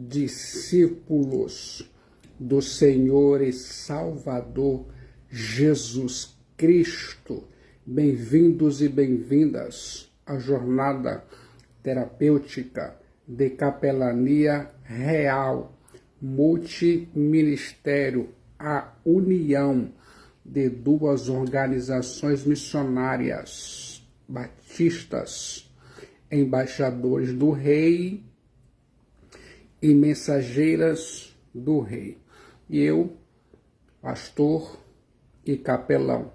discípulos do Senhor e Salvador Jesus Cristo. Bem-vindos e bem-vindas à jornada terapêutica de capelania real, multiministério, a união de duas organizações missionárias batistas, embaixadores do Rei e mensageiras do Rei. E eu, pastor e capelão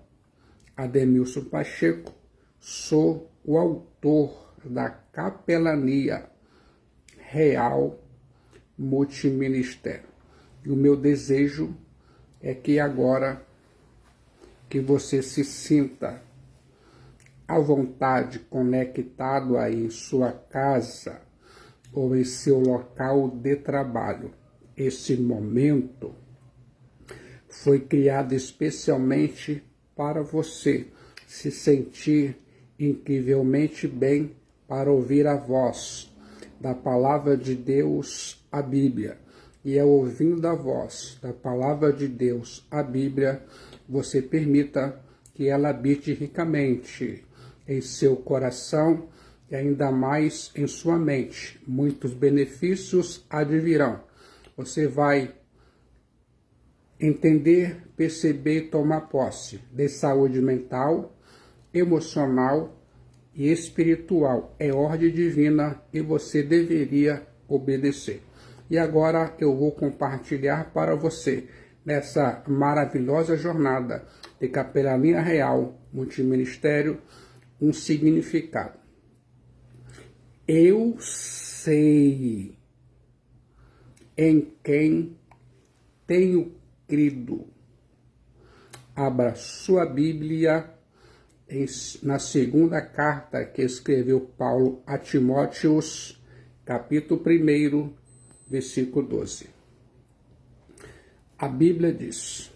Ademilson Pacheco, sou o autor da capelania real multiministério. E o meu desejo é que agora que você se sinta à vontade, conectado aí em sua casa ou em seu local de trabalho. Esse momento foi criado especialmente para você se sentir incrivelmente bem para ouvir a voz da palavra de Deus, a Bíblia. E é ouvindo a voz da palavra de Deus, a Bíblia, você permita que ela habite ricamente em seu coração e ainda mais em sua mente. Muitos benefícios advirão. Você vai entender, perceber e tomar posse de saúde mental, emocional e espiritual. É ordem divina e você deveria obedecer. E agora eu vou compartilhar para você, nessa maravilhosa jornada de capelania real, multiministério, um significado. Eu sei em quem tenho crido. Abra sua Bíblia na segunda carta que escreveu Paulo a Timóteos, capítulo 1, versículo 12. A Bíblia diz: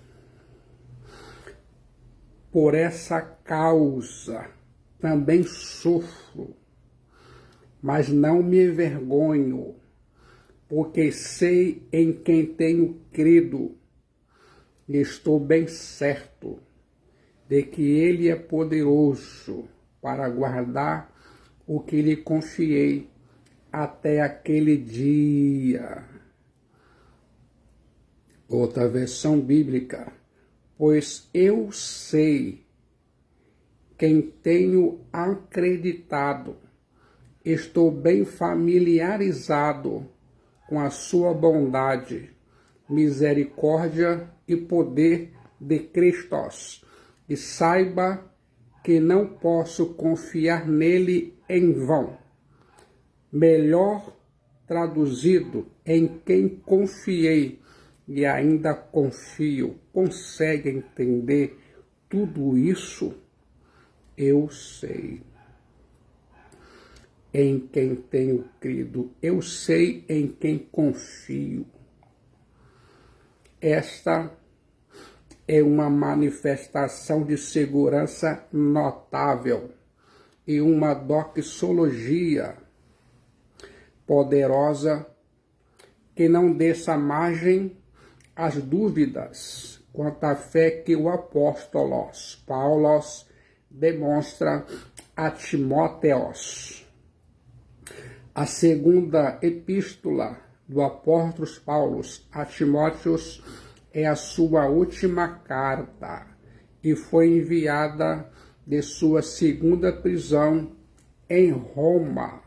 por essa causa também sofro, mas não me envergonho, porque sei em quem tenho crido, e estou bem certo de que Ele é poderoso para guardar o que lhe confiei até aquele dia. Outra versão bíblica: pois eu sei quem tenho acreditado, estou bem familiarizado com a sua bondade, misericórdia e poder de Cristo, e saiba que não posso confiar nele em vão. Melhor traduzido, em quem confiei e ainda confio. Consegue entender tudo isso? Eu sei em quem tenho crido, eu sei em quem confio. Esta é uma manifestação de segurança notável e uma doxologia poderosa que não deixa margem às dúvidas quanto à fé que o apóstolo Paulo demonstra a Timóteos. A segunda epístola do apóstolo Paulo a Timóteos é a sua última carta e foi enviada de sua segunda prisão em Roma.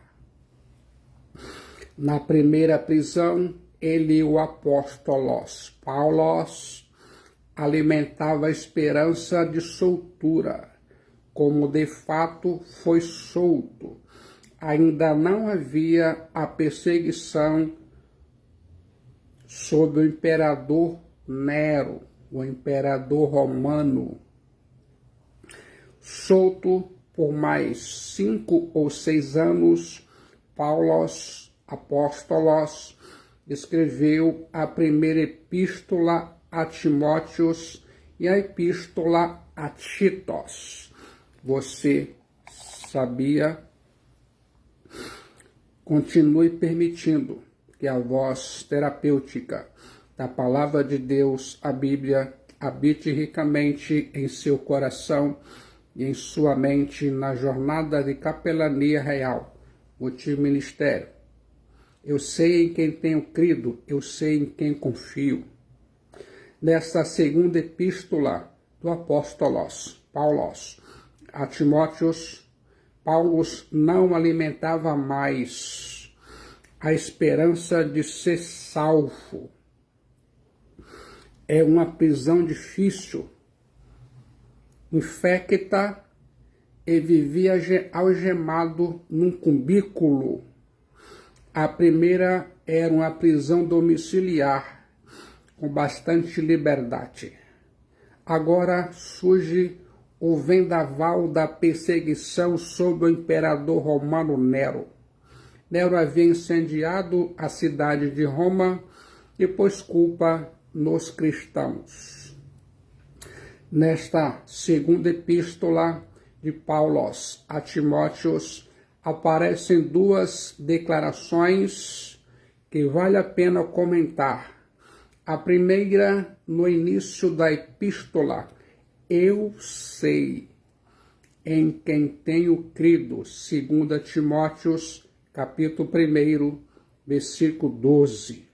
Na primeira prisão, ele, o apóstolo Paulo, alimentava a esperança de soltura, como de fato foi solto. Ainda não havia a perseguição sobre o imperador Nero, o imperador romano. Solto por mais 5 ou 6 anos, Paulo, apóstolos, escreveu a primeira epístola a Timóteos e a epístola a Titos. Você sabia? Continue permitindo que a voz terapêutica da Palavra de Deus, a Bíblia, habite ricamente em seu coração e em sua mente na jornada de capelania real, multiministério. Eu sei em quem tenho crido, eu sei em quem confio. Nesta segunda epístola do apóstolo Paulo a Timóteo, Paulo não alimentava mais a esperança de ser salvo. É uma prisão difícil, infecta, e vivia algemado num cubículo. A primeira era uma prisão domiciliar, com bastante liberdade. Agora surge o vendaval da perseguição sob o imperador romano Nero. Nero havia incendiado a cidade de Roma e pôs culpa nos cristãos. Nesta segunda epístola de Paulo a Timóteo, aparecem duas declarações que vale a pena comentar. A primeira, no início da epístola: eu sei em quem tenho crido, 2 Timóteo, capítulo 1, versículo 12.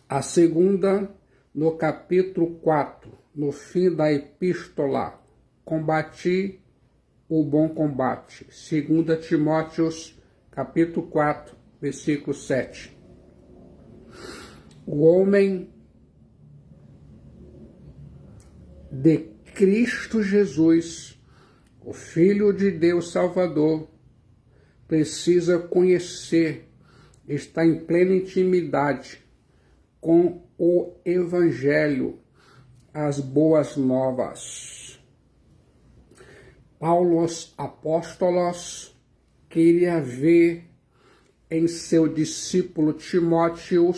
A segunda, no capítulo 4, no fim da epístola: combati o bom combate, 2 Timóteo, capítulo 4, versículo 7. O homem de Cristo Jesus, o Filho de Deus Salvador, precisa conhecer, está em plena intimidade com o Evangelho, as boas novas. Paulo, apóstolos, queria ver em seu discípulo Timóteo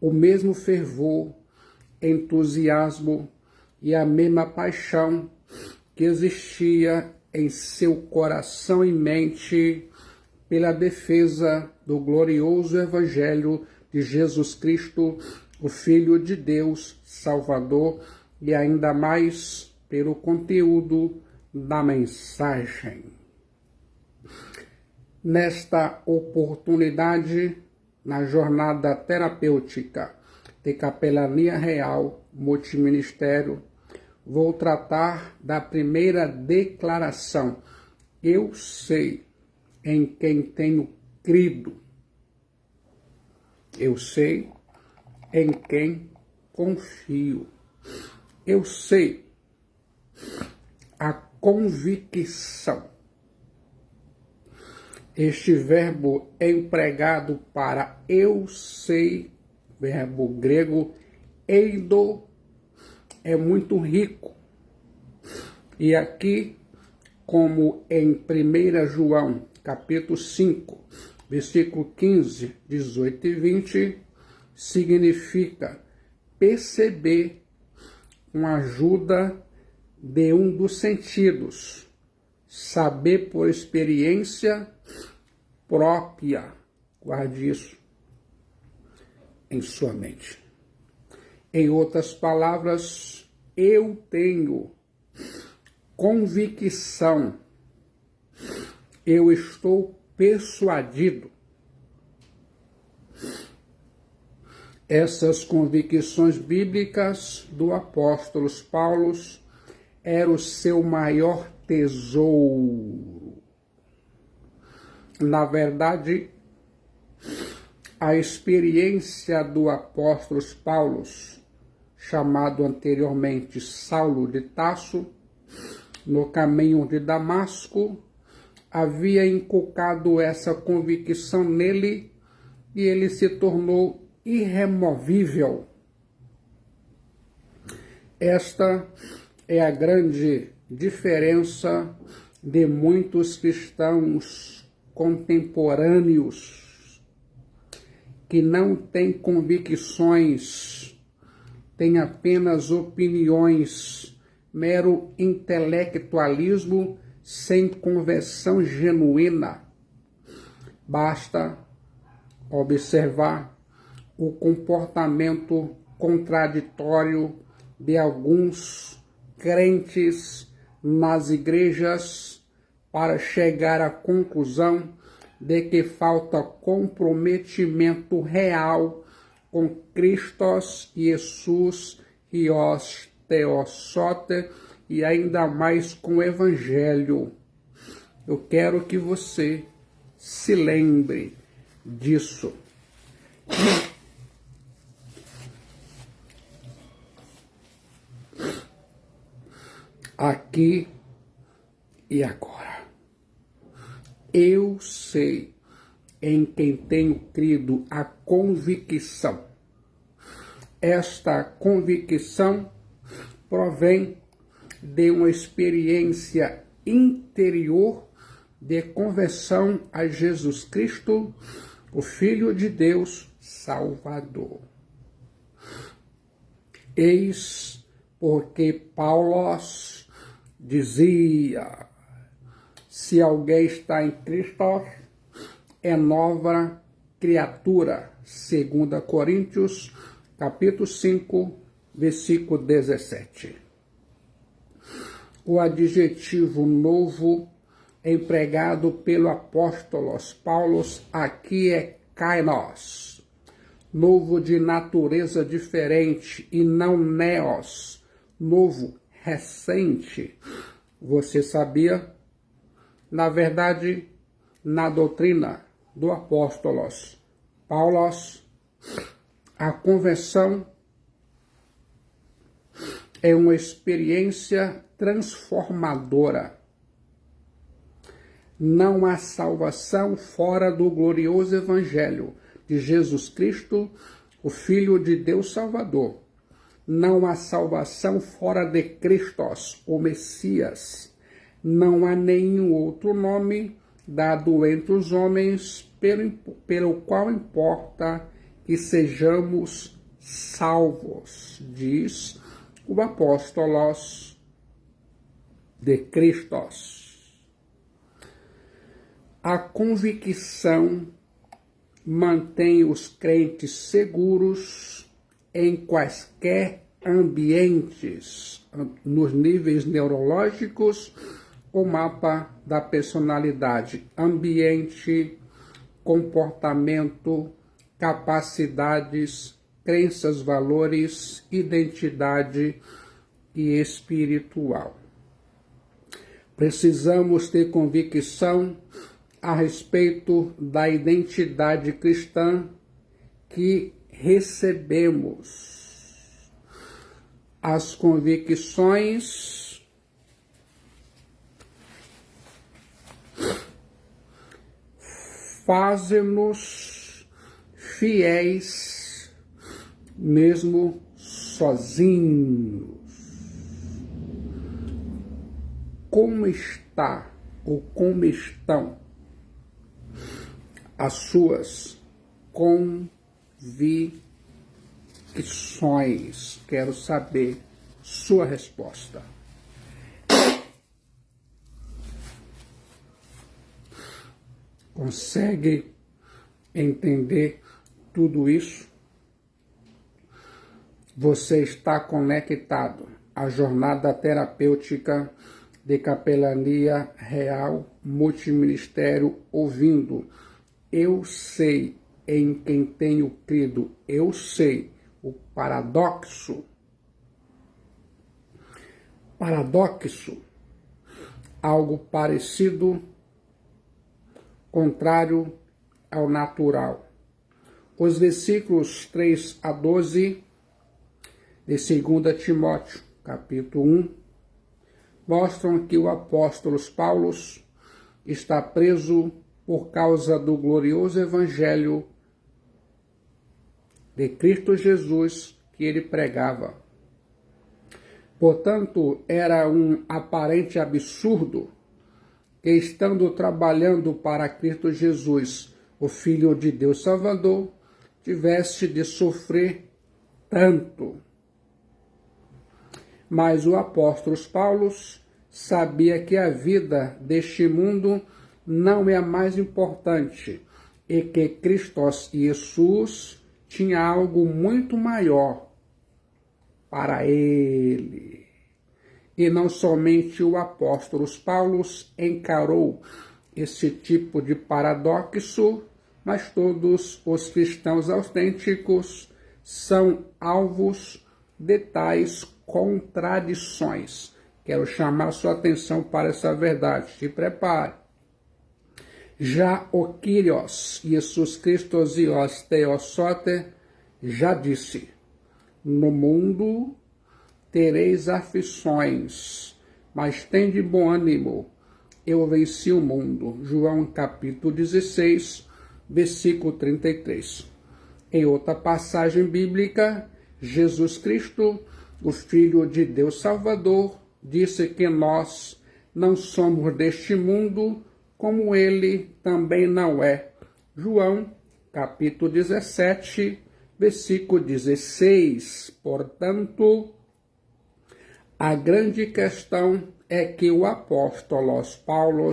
o mesmo fervor, entusiasmo e a mesma paixão que existia em seu coração e mente pela defesa do glorioso Evangelho de Jesus Cristo, o Filho de Deus Salvador, e ainda mais pelo conteúdo da mensagem. Nesta oportunidade, na jornada terapêutica de capelania real multiministério, vou tratar da primeira declaração: eu sei em quem tenho crido. Eu sei em quem confio. Eu sei, a convicção. Este verbo é empregado para eu sei, verbo grego eido, é muito rico. E aqui, como em 1 João, capítulo 5, versículo 15, 18 e 20, significa perceber com a ajuda de um dos sentidos, saber por experiência própria. Guarde isso em sua mente. Em outras palavras, eu tenho convicção, eu estou persuadido. Essas convicções bíblicas do apóstolo Paulo eram o seu maior tesouro. Na verdade, a experiência do apóstolo Paulo, chamado anteriormente Saulo de Tarso, no caminho de Damasco, havia inculcado essa convicção nele e ele se tornou irremovível. Esta é a grande diferença de muitos cristãos contemporâneos que não têm convicções, têm apenas opiniões, mero intelectualismo sem conversão genuína. Basta observar o comportamento contraditório de alguns crentes nas igrejas para chegar à conclusão de que falta comprometimento real com Christos Jesus e os Theosote e ainda mais com o Evangelho. Eu quero que você se lembre disso. Aqui e agora. Eu sei em quem tenho crido a convicção. Esta convicção provém de uma experiência interior de conversão a Jesus Cristo, o Filho de Deus Salvador. Eis porque Paulo dizia: se alguém está em Cristo, é nova criatura. 2 Coríntios, capítulo 5, versículo 17. O adjetivo novo empregado pelo apóstolo Paulo aqui é kainos, novo de natureza diferente, e não neos, novo recente. Você sabia? Na verdade, na doutrina do apóstolo Paulo, a conversão é uma experiência transformadora. Não há salvação fora do glorioso Evangelho de Jesus Cristo, o Filho de Deus Salvador. Não há salvação fora de Christos, o Messias. Não há nenhum outro nome dado entre os homens pelo qual importa que sejamos salvos, diz o apóstolo de Christos. A convicção mantém os crentes seguros em quaisquer ambientes, nos níveis neurológicos, o mapa da personalidade, ambiente, comportamento, capacidades, crenças, valores, identidade e espiritual. Precisamos ter convicção a respeito da identidade cristã que recebemos. As convicções fazem-nos fiéis, mesmo sozinhos. Como está ou como estão as suas convicções? Quero saber sua resposta. Consegue entender tudo isso? Você está conectado à jornada terapêutica de capelania real multiministério, ouvindo: eu sei em quem tenho crido, eu sei o paradoxo. Paradoxo, algo parecido, contrário ao natural. Os versículos 3 a 12 de 2 Timóteo, capítulo 1, mostram que o apóstolo Paulo está preso por causa do glorioso Evangelho de Cristo Jesus que ele pregava. Portanto, era um aparente absurdo que, estando trabalhando para Cristo Jesus, o Filho de Deus Salvador, tivesse de sofrer tanto. Mas o apóstolo Paulo sabia que a vida deste mundo não é a mais importante e que Cristo Jesus tinha algo muito maior para ele. E não somente o apóstolo Paulo encarou esse tipo de paradoxo, mas todos os cristãos autênticos são alvos de tais contradições. Quero chamar sua atenção para essa verdade. Se prepare. Já o Kyrios, Jesus Cristo Zios Theosote, já disse: no mundo tereis aflições, mas tende bom ânimo, eu venci o mundo. João capítulo 16, versículo 33. Em outra passagem bíblica, Jesus Cristo, o Filho de Deus Salvador, disse que nós não somos deste mundo, como ele também não é. João, capítulo 17, versículo 16. Portanto, a grande questão é que o apóstolo Paulo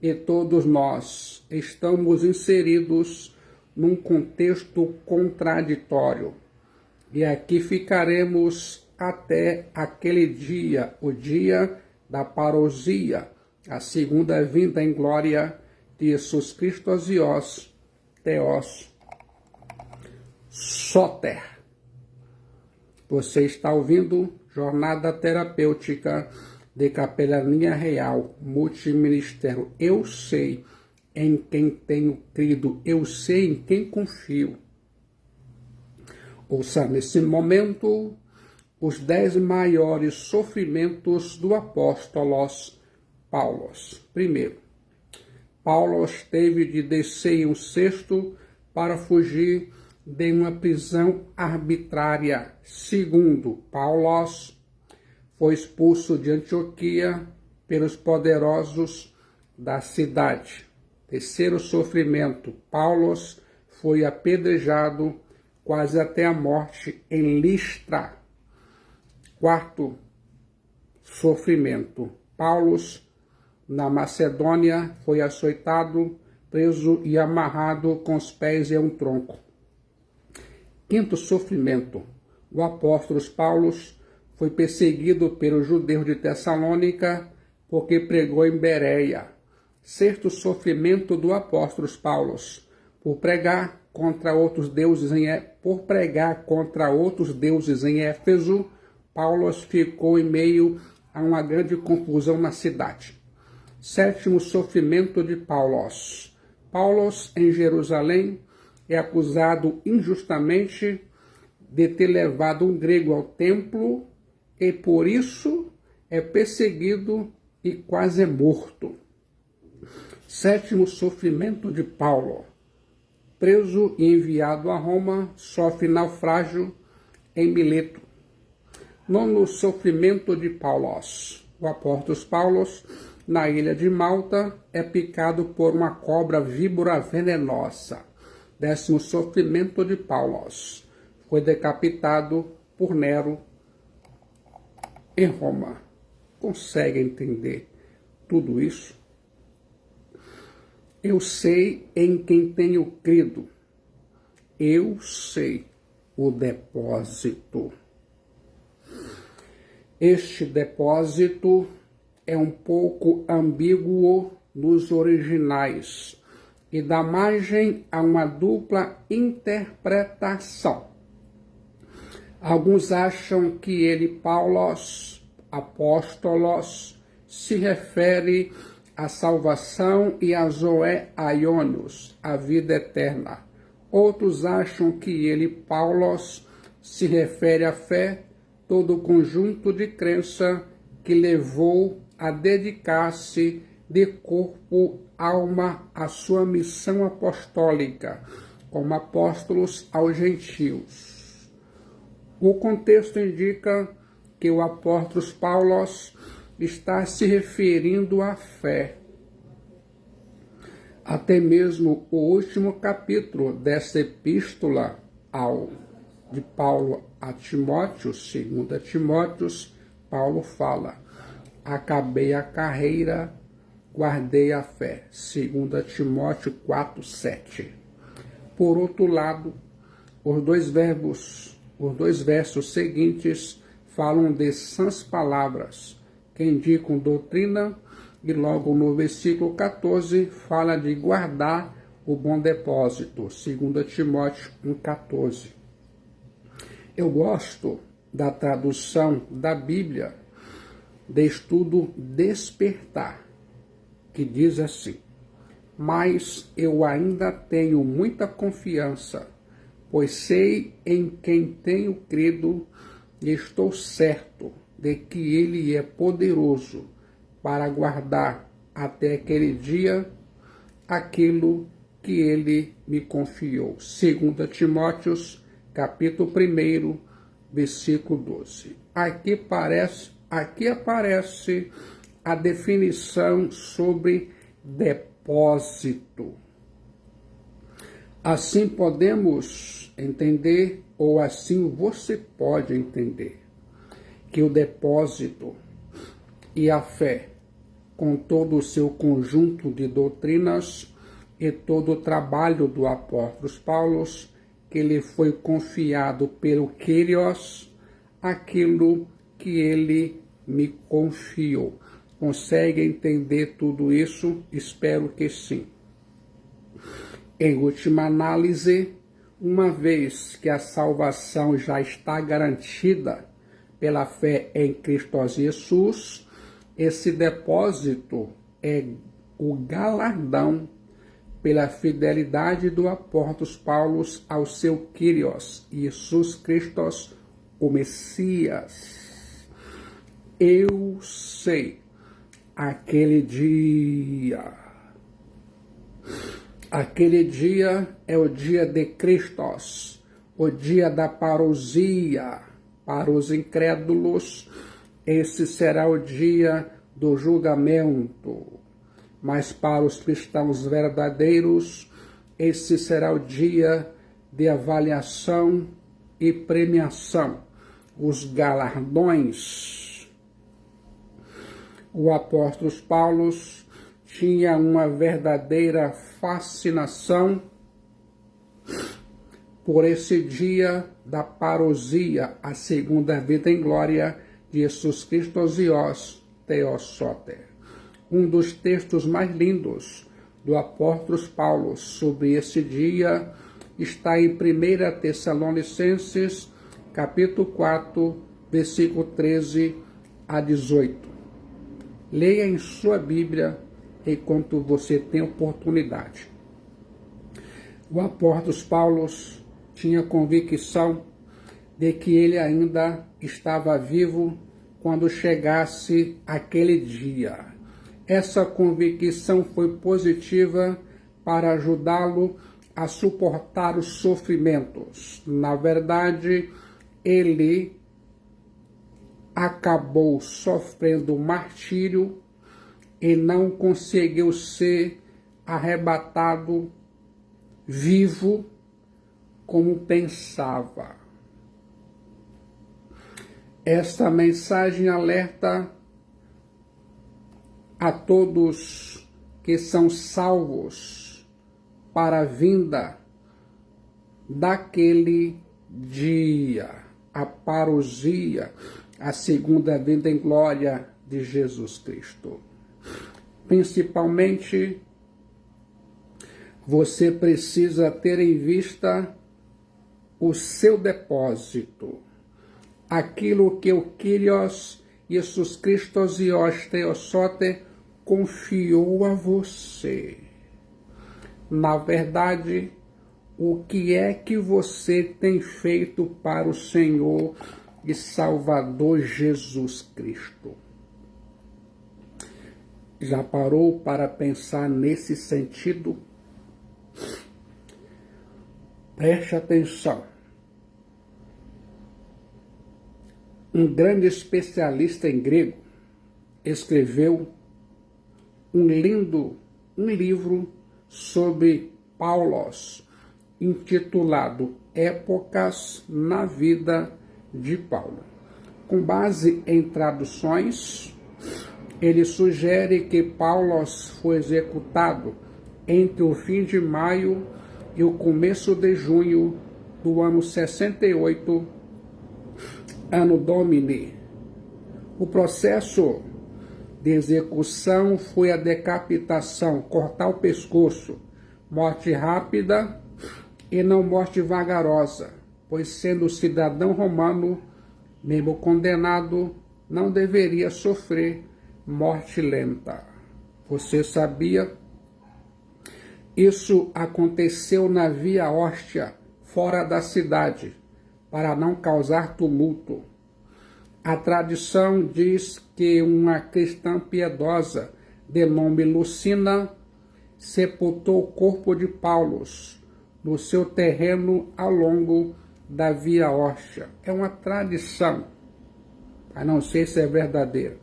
e todos nós estamos inseridos num contexto contraditório. E aqui ficaremos até aquele dia, o dia da parousia, a segunda vinda em glória de Jesus Cristo Zios Theos Soter. Você está ouvindo Jornada Terapêutica de Capelania Real Multiministério. Eu sei em quem tenho crido, eu sei em quem confio. Ouça nesse momento os 10 maiores sofrimentos do apóstolo Paulo. Primeiro, Paulo teve de descer em um cesto para fugir de uma prisão arbitrária. Segundo, Paulo foi expulso de Antioquia pelos poderosos da cidade. Terceiro sofrimento, Paulo foi apedrejado quase até a morte em Listra. Quarto sofrimento, Paulo, na Macedônia, foi açoitado, preso e amarrado com os pés em um tronco. Quinto sofrimento, o apóstolo Paulo foi perseguido pelos judeus de Tessalônica porque pregou em Bereia. Sexto sofrimento do apóstolo Paulo, por pregar contra outros deuses em Éfeso, Paulo ficou em meio a uma grande confusão na cidade. Sétimo sofrimento de Paulo. Paulo, em Jerusalém, é acusado injustamente de ter levado um grego ao templo e por isso é perseguido e quase é morto. Sétimo sofrimento de Paulo. Preso e enviado a Roma, sofre naufrágio em Mileto. Nono sofrimento de Paulo. O apóstolo Paulo, na ilha de Malta, é picado por uma cobra víbora venenosa. Décimo sofrimento de Paulo. Foi decapitado por Nero em Roma. Consegue entender tudo isso? Eu sei em quem tenho crido. Eu sei o depósito. Este depósito é um pouco ambíguo nos originais e dá margem a uma dupla interpretação. Alguns acham que ele, Paulo, apóstolos, se refere à salvação e a Zoé Aionios, a vida eterna. Outros acham que ele, Paulo, se refere à fé, todo o conjunto de crença que levou a dedicar-se de corpo, alma à sua missão apostólica, como apóstolos aos gentios. O contexto indica que o apóstolo Paulo está se referindo à fé. Até mesmo o último capítulo dessa epístola de Paulo a Timóteo, 2 Timóteo, Paulo fala: acabei a carreira, guardei a fé. 2 Timóteo 4:7. Por outro lado, os dois versos seguintes falam de sãs palavras que indicam doutrina, e logo no versículo 14 fala de guardar o bom depósito. 2 Timóteo 1:14. Eu gosto da tradução da Bíblia de Estudo Despertar, que diz assim: mas eu ainda tenho muita confiança, pois sei em quem tenho crido e estou certo de que ele é poderoso para guardar até aquele dia aquilo que ele me confiou. 2 Timóteo, capítulo 1, versículo 12. Aqui aparece a definição sobre depósito. Assim podemos entender, ou assim você pode entender, que o depósito e a fé, com todo o seu conjunto de doutrinas e todo o trabalho do apóstolo Paulo, que lhe foi confiado pelo Kyrios, aquilo que ele me confiou. Consegue entender tudo isso? Espero que sim. Em última análise, uma vez que a salvação já está garantida pela fé em Cristo Jesus, esse depósito é o galardão pela fidelidade do apóstolo Paulo ao seu Kyrios, Jesus Cristo, o Messias. Eu sei aquele dia é o dia de Cristos, o dia da parousia. Para os incrédulos, esse será o dia do julgamento. Mas para os cristãos verdadeiros, esse será o dia de avaliação e premiação, os galardões. O apóstolo Paulo tinha uma verdadeira fascinação por esse dia da parousia, a segunda vida em glória de Jesus Cristo Zios Theosoter. Um dos textos mais lindos do apóstolo Paulo sobre esse dia está em 1 Tessalonicenses, capítulo 4, versículo 13 a 18. Leia em sua Bíblia enquanto você tem oportunidade. O apóstolo Paulo tinha convicção de que ele ainda estava vivo quando chegasse aquele dia. Essa convicção foi positiva para ajudá-lo a suportar os sofrimentos. Na verdade, ele acabou sofrendo martírio e não conseguiu ser arrebatado vivo como pensava. Esta mensagem alerta a todos que são salvos para a vinda daquele dia, a parousia, a segunda vinda em glória de Jesus Cristo. Principalmente, você precisa ter em vista o seu depósito, aquilo que o Kyrios Jesus Cristo Zios Theosoter confiou a você. Na verdade, o que é que você tem feito para o Senhor e Salvador Jesus Cristo? Já parou para pensar nesse sentido? Preste atenção. Um grande especialista em grego escreveu um livro sobre Paulos, intitulado Épocas na Vida de Paulo. Com base em traduções, ele sugere que Paulo foi executado entre o fim de maio e o começo de junho do ano 68, Anno Domini. O processo de execução foi a decapitação, cortar o pescoço, morte rápida e não morte vagarosa, pois sendo cidadão romano, mesmo condenado, não deveria sofrer morte lenta. Você sabia? Isso aconteceu na Via Óstia, fora da cidade, para não causar tumulto. A tradição diz que uma cristã piedosa, de nome Lucina, sepultou o corpo de Paulo no seu terreno ao longo da Via Óstia. É uma tradição, a não sei se é verdadeira.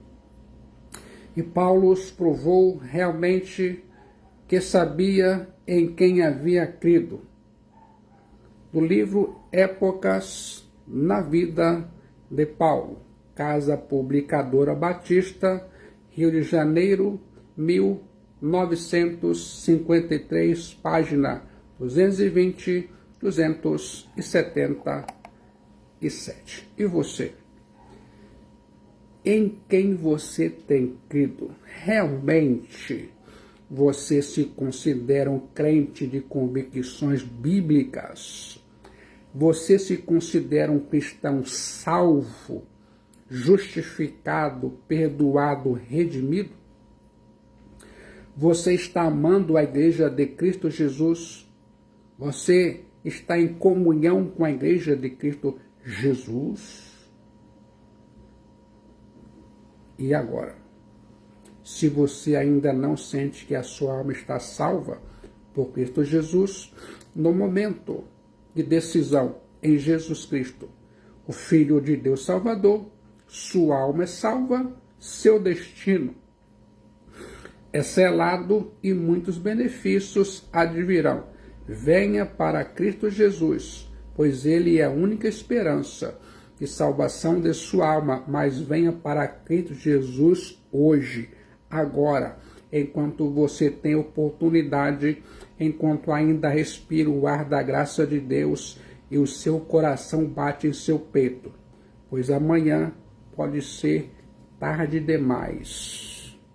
E Paulo provou realmente que sabia em quem havia crido. Do livro Épocas na Vida de Paulo, Casa Publicadora Batista, Rio de Janeiro, 1953, página 220, 277. E você? Em quem você tem crido? Realmente você se considera um crente de convicções bíblicas? Você se considera um cristão salvo, justificado, perdoado, redimido? Você está amando a igreja de Cristo Jesus? Você está em comunhão com a igreja de Cristo Jesus? E agora? Se você ainda não sente que a sua alma está salva por Cristo Jesus, no momento de decisão em Jesus Cristo, o Filho de Deus Salvador, sua alma é salva, seu destino é selado e muitos benefícios advirão. Venha para Cristo Jesus, pois Ele é a única esperança de salvação de sua alma, mas venha para Cristo Jesus hoje, agora, enquanto você tem oportunidade, enquanto ainda respira o ar da graça de Deus e o seu coração bate em seu peito, pois amanhã pode ser tarde demais.